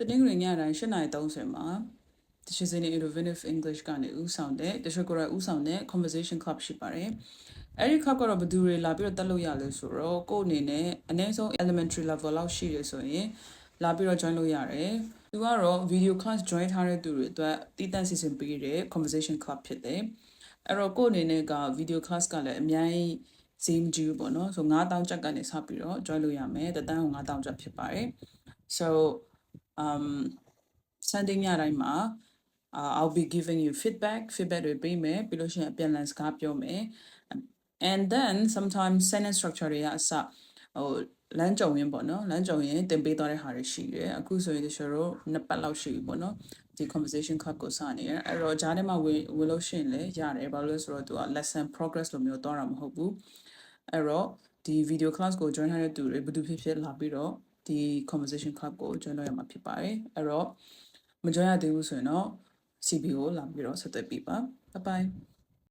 တနင်္ဂနွေညတိုင်း8:30မှာတရှိစင်း Innovative English ကနေဦးဆောင်တဲ့တရှိကိုရဦးဆောင်တဲ့ conversation club ရှိပါတယ်။အဲဒီ club ကတော့ဘယ်သူတွေလာပြီးတော့တက်လို့ရလဲဆိုတော့ကို့အနေနဲ့အနည်းဆုံး elementary level လောက်ရှိရဆိုရင်လာပြီးတော့ join လို့ရတယ်။သူကတော့ video class join ထားတဲ့သူတွေအတွက်တည်တံ့စီစဉ်ပေးတဲ့ conversation club ဖြစ်တယ်။အဲ့တော့ကို့အနေနဲ့က video class ကလည်းအများကြီးဈေးမကြီးဘူးပေါ့နော်။ဆို9000ကျပ်ကနေစပြီးတော့ join လို့ရမယ်။တန်းကို9000ကျပ်ဖြစ်ပါတယ်။ So Sunday ညတိုင်းမှာI'll be giving you feedback တွေပေးမယ်ပြီးလို့ရှိရင်အပြန်အလှန်စကားပြောမယ် and then sometimes sentence structure တွေကအစဟိုလမ်းကြုံရင်ပေါ့နော်လမ်းကြုံရင်တင်ပေးသွားတဲ့ဟာတွေရှိတယ်အခုဆိုရင်ကျွန်တော်တို့နှစ်ပတ်လောက်ရှိပြီပေါ့နော်ဒီ conversation club ကိုစနေရအဲ့တော့ဂျားထဲမှာဝင်လို့ရှိရင်လည်းရတယ်ဘာလို့လဲဆိုတော့သူက lesson progress လိုမျိုးသွားတာမဟုတ်ဘူးအဲ့တော့ဒီ video class ကို join ထားတဲ့သူတွေဘယ်သူဖြစ်ဖြစ်လာပြီးတော့ဒီ conversation club ကို join လုပ်ရမှာဖြစ်ပါတယ်အဲ့တော့မ join ရသေးဘူးဆိုရင်တော့ CB ကိုလာပြီးတော့ဆက်သွယ်ပေးပါ bye bye